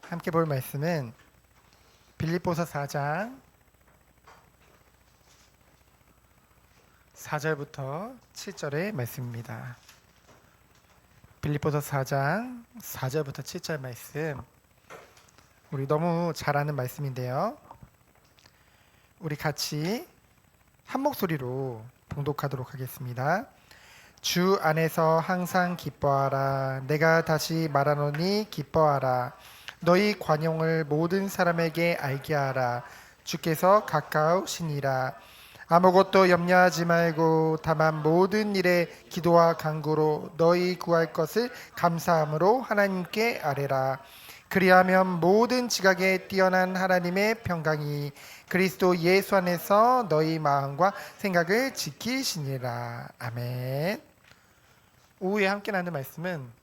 함께 볼 말씀은 빌립보서 4장 4절부터 7절의 말씀입니다. 빌립보서 4장 4절부터 7절 말씀, 우리 너무 잘 아는 말씀인데요. 우리 같이 한 목소리로 봉독하도록 하겠습니다. 주 안에서 항상 기뻐하라. 내가 다시 말하노니 기뻐하라. 너희 관용을 모든 사람에게 알게 하라. 주께서 가까우시니라. 아무것도 염려하지 말고 다만 모든 일에 기도와 간구로 너희 구할 것을 감사함으로 하나님께 아뢰라. 그리하면 모든 지각에 뛰어난 하나님의 평강이 그리스도 예수 안에서 너희 마음과 생각을 지키시니라. 아멘. 오후에 함께 나누는 말씀은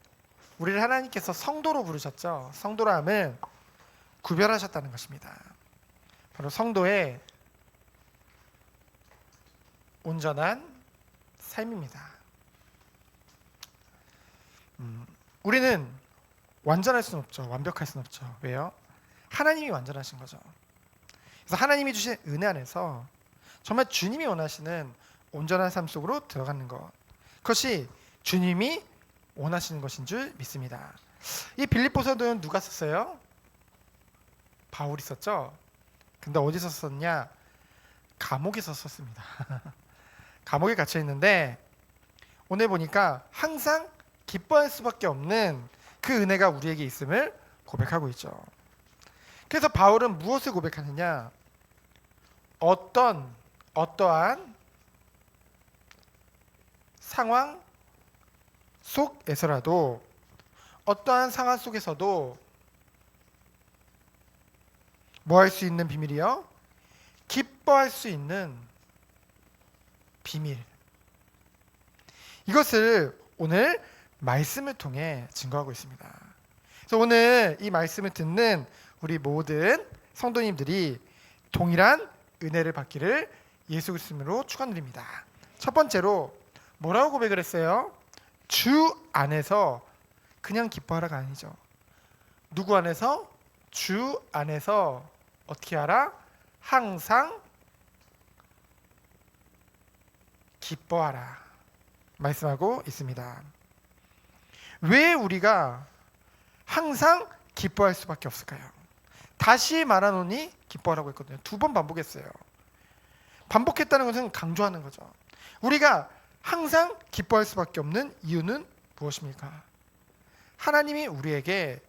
우리를 하나님께서 성도로 부르셨죠. 성도람을 구별하셨다는 것입니다. 바로 성도의 온전한 삶입니다. 우리는 완전할 수는 없죠. 완벽할 수는 없죠. 왜요? 하나님이 완전하신 거죠. 그래서 하나님이 주신 은혜 안에서 정말 주님이 원하시는 온전한 삶 속으로 들어가는 것, 그것이 주님이 원하시는 것인 줄 믿습니다. 이 빌립보서는 누가 썼어요? 바울이 썼죠. 근데 어디서 썼냐? 감옥에서 썼습니다. 감옥에 갇혀 있는데 오늘 보니까 항상 기뻐할 수밖에 없는 그 은혜가 우리에게 있음을 고백하고 있죠. 그래서 바울은 무엇을 고백하느냐? 어떠한 상황 속에서라도, 어떠한 상황 속에서도 뭐 할 수 있는 비밀이요? 기뻐할 수 있는 비밀. 이것을 오늘 말씀을 통해 증거하고 있습니다. 그래서 오늘 이 말씀을 듣는 우리 모든 성도님들이 동일한 은혜를 받기를 예수 그리스도로 축원드립니다. 첫 번째로 뭐라고 고백을 했어요? 주 안에서 그냥 기뻐하라가 아니죠. 누구 안에서? 주 안에서 어떻게 하라? 항상 기뻐하라 말씀하고 있습니다. 왜 우리가 항상 기뻐할 수밖에 없을까요? 다시 말하노니 기뻐하라고 했거든요. 2번 반복했어요. 반복했다는 것은 강조하는 거죠. 우리가 항상 기뻐할 수밖에 없는 이유는 무엇입니까? 하나님이 우리에게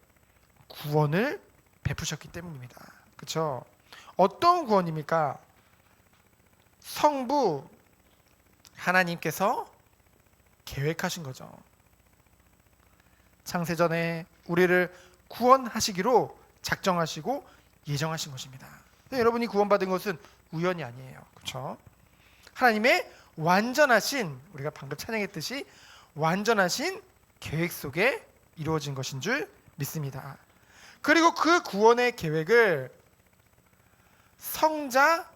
구원을 베푸셨기 때문입니다. 그렇죠? 어떤 구원입니까? 성부 하나님께서 계획하신 거죠. 창세전에 우리를 구원하시기로 작정하시고 예정하신 것입니다. 여러분이 구원받은 것은 우연이 아니에요. 그렇죠? 하나님의 완전하신, 우리가 방금 찬양했듯이 완전하신 계획 속에 이루어진 것인 줄 믿습니다. 그리고 그 구원의 계획을 성자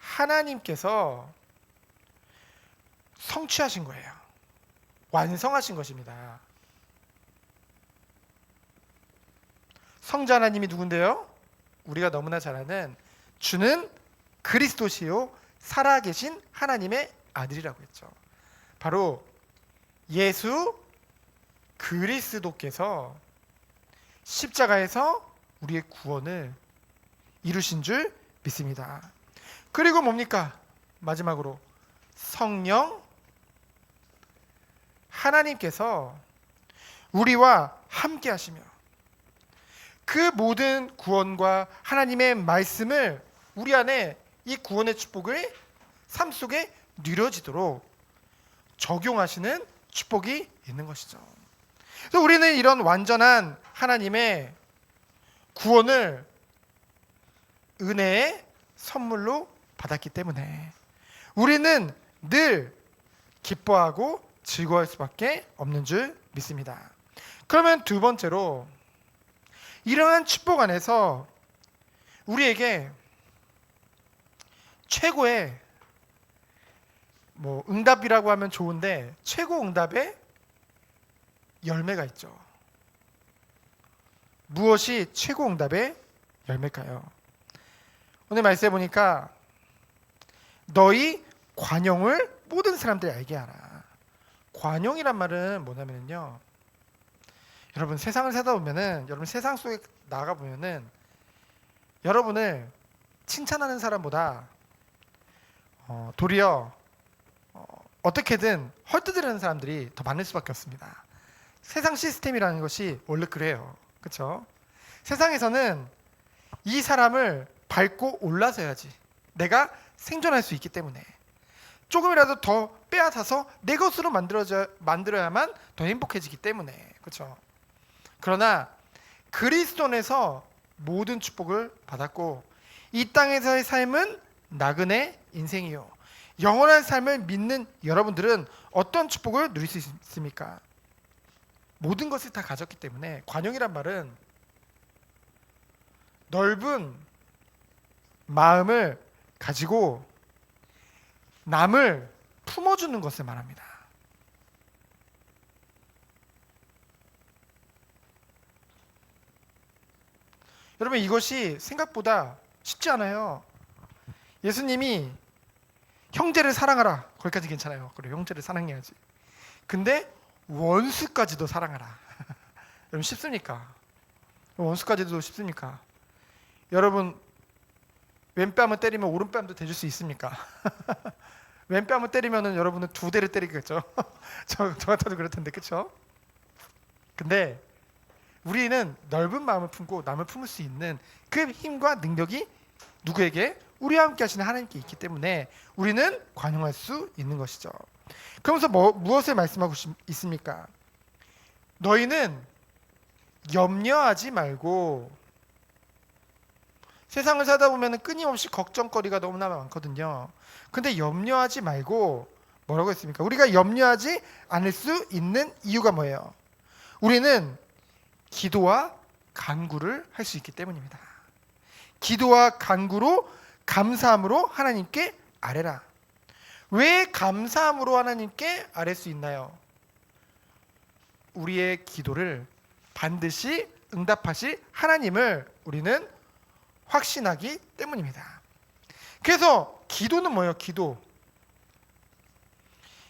하나님께서 성취하신 거예요. 완성하신 것입니다. 성자 하나님이 누군데요? 우리가 너무나 잘 아는 주는 그리스도시요 살아계신 하나님의 아들이라고 했죠. 바로 예수 그리스도께서 십자가에서 우리의 구원을 이루신 줄 믿습니다. 그리고 뭡니까? 마지막으로 성령 하나님께서 우리와 함께 하시며 그 모든 구원과 하나님의 말씀을 우리 안에 이 구원의 축복을 삶 속에 누려지도록 적용하시는 축복이 있는 것이죠. 그래서 우리는 이런 완전한 하나님의 구원을 은혜의 선물로 받았기 때문에 우리는 늘 기뻐하고 즐거워할 수밖에 없는 줄 믿습니다. 그러면 두 번째로, 이러한 축복 안에서 우리에게 최고의 응답이라고 하면 좋은데 최고 응답의 열매가 있죠. 무엇이 최고 응답의 열매일까요? 오늘 말씀해 보니까 너희 관용을 모든 사람들이 알게 하라. 관용이란 말은 뭐냐면요, 여러분 세상을 살다 보면은, 여러분 세상 속에 나가 보면은 여러분을 칭찬하는 사람보다 도리어 어떻게든 헐뜯으려는 사람들이 더 많을 수밖에 없습니다. 세상 시스템이라는 것이 원래 그래요. 그렇죠? 세상에서는 이 사람을 밟고 올라서야지 내가 생존할 수 있기 때문에, 조금이라도 더 빼앗아서 내 것으로 만들어야만 더 행복해지기 때문에, 그렇죠? 그러나 그리스도 안에서 모든 축복을 받았고, 이 땅에서의 삶은 나그네 인생이요, 영원한 삶을 믿는 여러분들은 어떤 축복을 누릴 수 있습니까? 모든 것을 다 가졌기 때문에, 관용이란 말은 넓은 마음을 가지고 남을 품어주는 것을 말합니다. 여러분, 이것이 생각보다 쉽지 않아요. 예수님이 형제를 사랑하라, 거기까지 괜찮아요. 그래, 형제를 사랑해야지. 근데 원수까지도 사랑하라. 여러분, 쉽습니까? 원수까지도 쉽습니까? 여러분, 왼뺨을 때리면 오른뺨도 대줄 수 있습니까? 왼뺨을 때리면은 여러분은 두 대를 때리겠죠. 저 같아도 그럴 텐데, 그렇죠? 근데 우리는 넓은 마음을 품고 남을 품을 수 있는 그 힘과 능력이 누구에게? 우리와 함께 하시는 하나님께 있기 때문에 우리는 관용할 수 있는 것이죠. 그러면서 무엇을 말씀하고 있습니까? 너희는 염려하지 말고. 세상을 살다 보면 끊임없이 걱정거리가 너무나 많거든요. 근데 염려하지 말고 뭐라고 했습니까? 우리가 염려하지 않을 수 있는 이유가 뭐예요? 우리는 기도와 간구를 할 수 있기 때문입니다. 기도와 간구로, 감사함으로 하나님께 아뢰라. 왜 감사함으로 하나님께 아뢰 수 있나요? 우리의 기도를 반드시 응답하실 하나님을 우리는 확신하기 때문입니다. 그래서 기도는 뭐예요? 기도.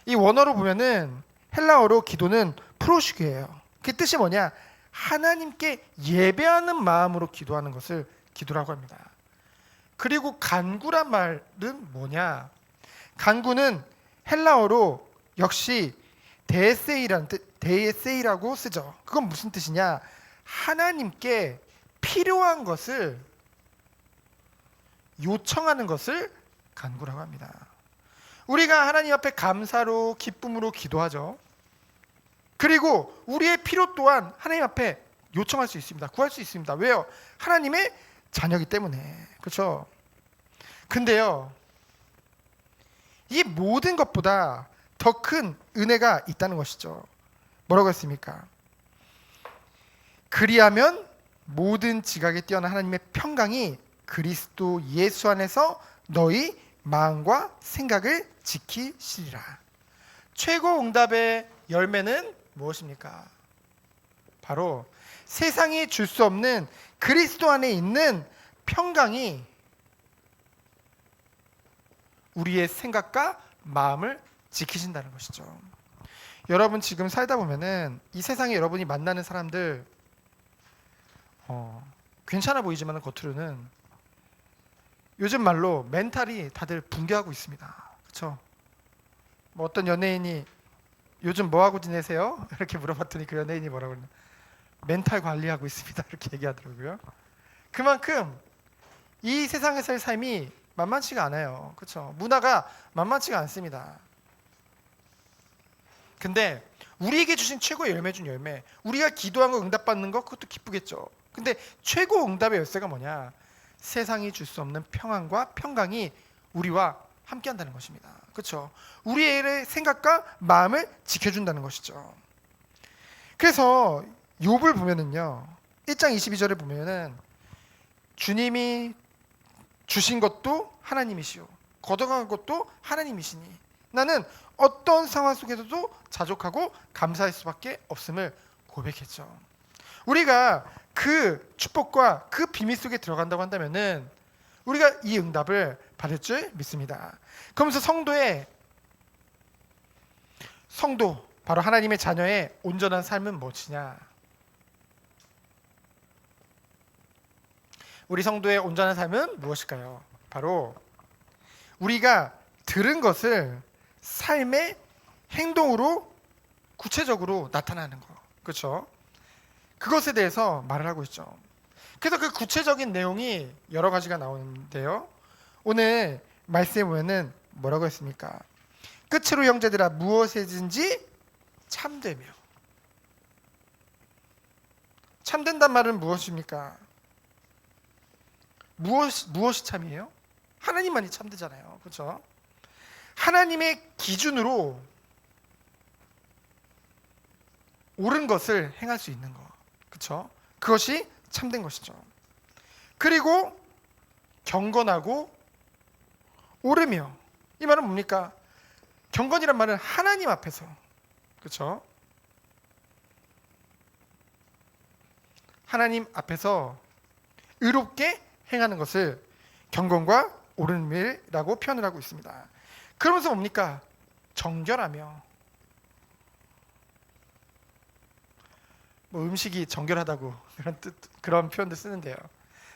이 원어로 보면은, 헬라어로 기도는 프로시게예요. 그 뜻이 뭐냐? 하나님께 예배하는 마음으로 기도하는 것을 기도라고 합니다. 그리고 간구란 말은 뭐냐? 간구는 헬라어로 역시 데에세이라고 쓰죠. 그건 무슨 뜻이냐? 하나님께 필요한 것을 요청하는 것을 간구라고 합니다. 우리가 하나님 앞에 감사로, 기쁨으로 기도하죠. 그리고 우리의 필요 또한 하나님 앞에 요청할 수 있습니다. 구할 수 있습니다. 왜요? 하나님의 자녀이기 때문에. 그렇죠? 근데요, 이 모든 것보다 더 큰 은혜가 있다는 것이죠. 뭐라고 했습니까? 그리하면 모든 지각에 뛰어난 하나님의 평강이 그리스도 예수 안에서 너희 마음과 생각을 지키시리라. 최고 응답의 열매는 무엇입니까? 바로 세상이 줄 수 없는 그리스도 안에 있는 평강이 우리의 생각과 마음을 지키신다는 것이죠. 여러분, 지금 살다 보면은 이 세상에 여러분이 만나는 사람들 괜찮아 보이지만 겉으로는 요즘 말로 멘탈이 다들 붕괴하고 있습니다. 그렇죠? 뭐 어떤 연예인이 요즘 뭐 하고 지내세요? 이렇게 물어봤더니 그 연예인이 뭐라고 그러냐? 멘탈 관리하고 있습니다. 이렇게 얘기하더라고요. 그만큼 이 세상에서의 삶이 만만치가 않아요. 그렇죠? 문화가 만만치가 않습니다. 근데 우리에게 주신 최고의 열매 중 열매, 우리가 기도한 거 응답받는 거, 그것도 기쁘겠죠. 근데 최고 응답의 열쇠가 뭐냐? 세상이 줄 수 없는 평안과 평강이 우리와 함께 한다는 것입니다. 그렇죠? 우리의 생각과 마음을 지켜준다는 것이죠. 그래서 욥을 보면은요, 1장 22절에 보면은 주님이 주신 것도 하나님이시오, 걷어간 것도 하나님이시니 나는 어떤 상황 속에서도 자족하고 감사할 수밖에 없음을 고백했죠. 우리가 그 축복과 그 비밀 속에 들어간다고 한다면은 우리가 이 응답을 받을 줄 믿습니다. 그러면서 성도 바로 하나님의 자녀의 온전한 삶은 무엇이냐? 우리 성도의 온전한 삶은 무엇일까요? 바로 우리가 들은 것을 삶의 행동으로 구체적으로 나타나는 거. 그렇죠? 그것에 대해서 말을 하고 있죠. 그래서 그 구체적인 내용이 여러 가지가 나오는데요. 오늘 말씀에 보면은 뭐라고 했습니까? 끝으로 형제들아 무엇이든지 참되며. 참된단 말은 무엇입니까? 무엇이 참이에요? 하나님만이 참되잖아요. 그렇죠? 하나님의 기준으로 옳은 것을 행할 수 있는 것. 그렇죠? 그것이 참된 것이죠. 그리고 경건하고 옳으며, 이 말은 뭡니까? 경건이란 말은 하나님 앞에서, 그렇죠? 하나님 앞에서 의롭게 행하는 것을 경건과 옳음이라고 표현을 하고 있습니다. 그러면서 뭡니까? 정결하며, 뭐 음식이 정결하다고 그런 표현도 쓰는데요.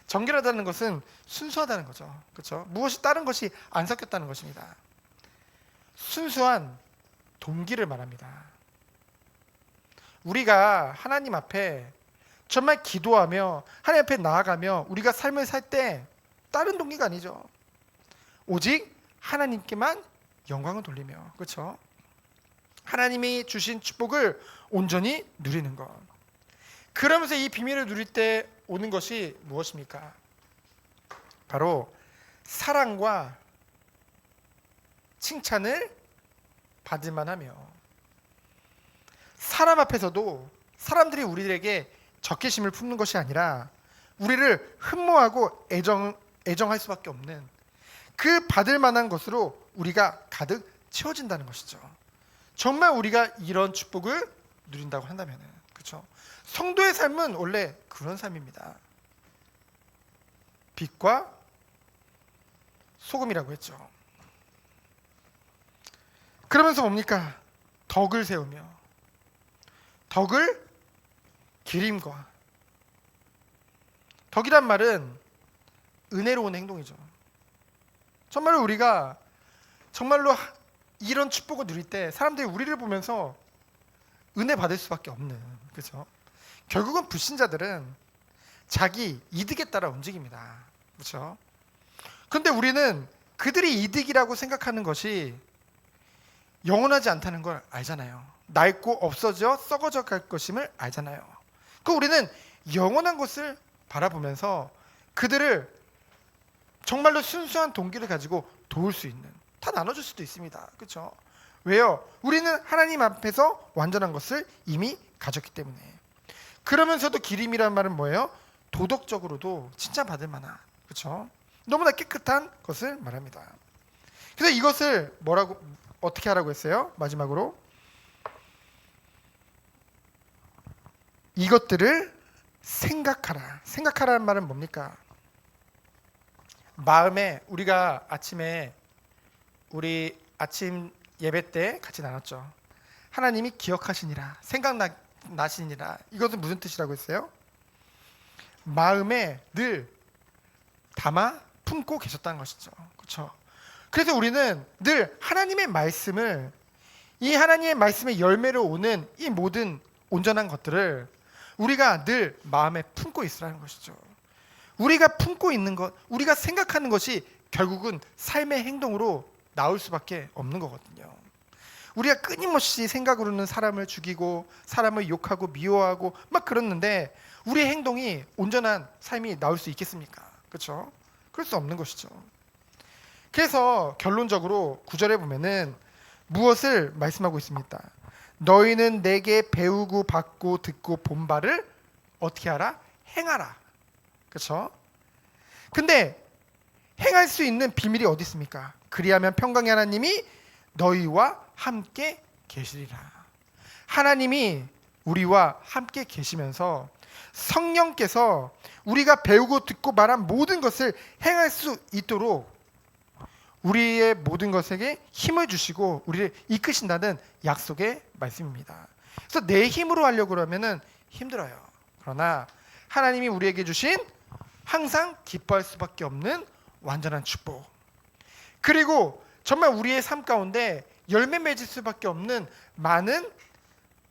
정결하다는 것은 순수하다는 거죠. 그렇죠? 무엇이 다른 것이 안 섞였다는 것입니다. 순수한 동기를 말합니다. 우리가 하나님 앞에 정말 기도하며 하나님 앞에 나아가며 우리가 삶을 살 때 다른 동기가 아니죠. 오직 하나님께만 영광을 돌리며, 그렇죠? 하나님이 주신 축복을 온전히 누리는 것. 그러면서 이 비밀을 누릴 때 오는 것이 무엇입니까? 바로 사랑과 칭찬을 받을 만하며, 사람 앞에서도 사람들이 우리에게 적개심을 품는 것이 아니라 우리를 흠모하고 애정할 수밖에 없는 그 받을 만한 것으로 우리가 가득 채워진다는 것이죠. 정말 우리가 이런 축복을 누린다고 한다면은, 그렇죠? 성도의 삶은 원래 그런 삶입니다. 빛과 소금이라고 했죠. 그러면서 뭡니까? 덕을 세우며, 덕을 기림과, 덕이란 말은 은혜로운 행동이죠. 정말로 우리가 정말로 이런 축복을 누릴 때 사람들이 우리를 보면서 은혜 받을 수밖에 없는, 그렇죠? 결국은 불신자들은 자기 이득에 따라 움직입니다. 그렇죠? 그런데 우리는 그들이 이득이라고 생각하는 것이 영원하지 않다는 걸 알잖아요. 낡고 없어져 썩어져 갈 것임을 알잖아요. 그 우리는 영원한 것을 바라보면서 그들을 정말로 순수한 동기를 가지고 도울 수 있는, 다 나눠줄 수도 있습니다. 그렇죠? 왜요? 우리는 하나님 앞에서 완전한 것을 이미 가졌기 때문에. 그러면서도 기림이라는 말은 뭐예요? 도덕적으로도 칭찬받을 만한, 그렇죠? 너무나 깨끗한 것을 말합니다. 그래서 이것을 어떻게 하라고 했어요? 마지막으로 이것들을 생각하라. 생각하라는 말은 뭡니까? 마음에, 우리가 아침에 우리 아침 예배 때 같이 나눴죠. 하나님이 기억하시니라, 생각나시니라. 이것은 무슨 뜻이라고 했어요? 마음에 늘 담아 품고 계셨다는 것이죠. 그렇죠? 그래서 우리는 늘 하나님의 말씀을, 이 하나님의 말씀의 열매로 오는 이 모든 온전한 것들을 우리가 늘 마음에 품고 있으라는 것이죠. 우리가 품고 있는 것, 우리가 생각하는 것이 결국은 삶의 행동으로 나올 수밖에 없는 거거든요. 우리가 끊임없이 생각으로는 사람을 죽이고 사람을 욕하고 미워하고 막 그러는데 우리의 행동이 온전한 삶이 나올 수 있겠습니까? 그렇죠? 그럴 수 없는 것이죠. 그래서 결론적으로 9절에 보면은 무엇을 말씀하고 있습니까? 너희는 내게 배우고 받고 듣고 본 바를 어떻게 하라? 행하라. 그렇죠? 근데 행할 수 있는 비밀이 어디 있습니까? 그리하면 평강의 하나님이 너희와 함께 계시리라. 하나님이 우리와 함께 계시면서 성령께서 우리가 배우고 듣고 말한 모든 것을 행할 수 있도록 우리의 모든 것에게 힘을 주시고 우리를 이끄신다는 약속의 말씀입니다. 그래서 내 힘으로 하려고 그러면은 힘들어요. 그러나 하나님이 우리에게 주신 항상 기뻐할 수밖에 없는 완전한 축복, 그리고 정말 우리의 삶 가운데 열매 맺을 수밖에 없는 많은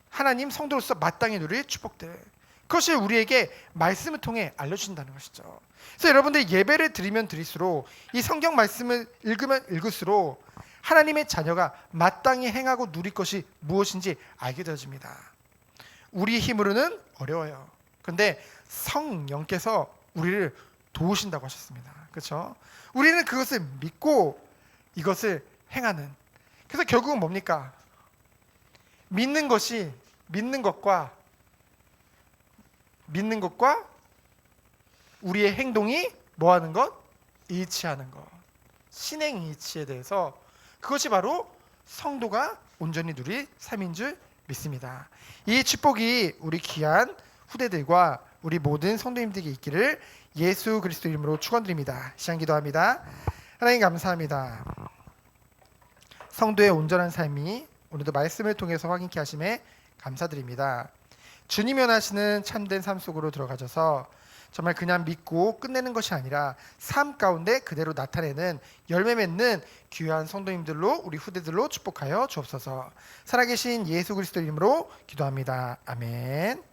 하나님 성도로서 마땅히 누릴 축복들, 그것을 우리에게 말씀을 통해 알려주신다는 것이죠. 그래서 여러분들 예배를 드리면 드릴수록 이 성경 말씀을 읽으면 읽을수록 하나님의 자녀가 마땅히 행하고 누릴 것이 무엇인지 알게 되어집니다. 우리 힘으로는 어려워요. 그런데 성령께서 우리를 도우신다고 하셨습니다. 그렇죠? 우리는 그것을 믿고 이것을 행하는. 그래서 결국은 뭡니까? 믿는 것과 우리의 행동이 뭐하는 것? 일치하는 것. 신행 일치에 대해서 그것이 바로 성도가 온전히 누릴 삶인 줄 믿습니다. 이 축복이 우리 귀한 후대들과 우리 모든 성도님들에게 있기를 예수 그리스도 이름으로 축원드립니다. 시간 기도합니다. 하나님 감사합니다. 성도의 온전한 삶이 오늘도 말씀을 통해서 확인케 하심에 감사드립니다. 주님이 원하시는 참된 삶 속으로 들어가셔서 정말 그냥 믿고 끝내는 것이 아니라 삶 가운데 그대로 나타내는 열매 맺는 귀한 성도님들로 우리 후대들로 축복하여 주옵소서. 살아계신 예수 그리스도 이름으로 기도합니다. 아멘.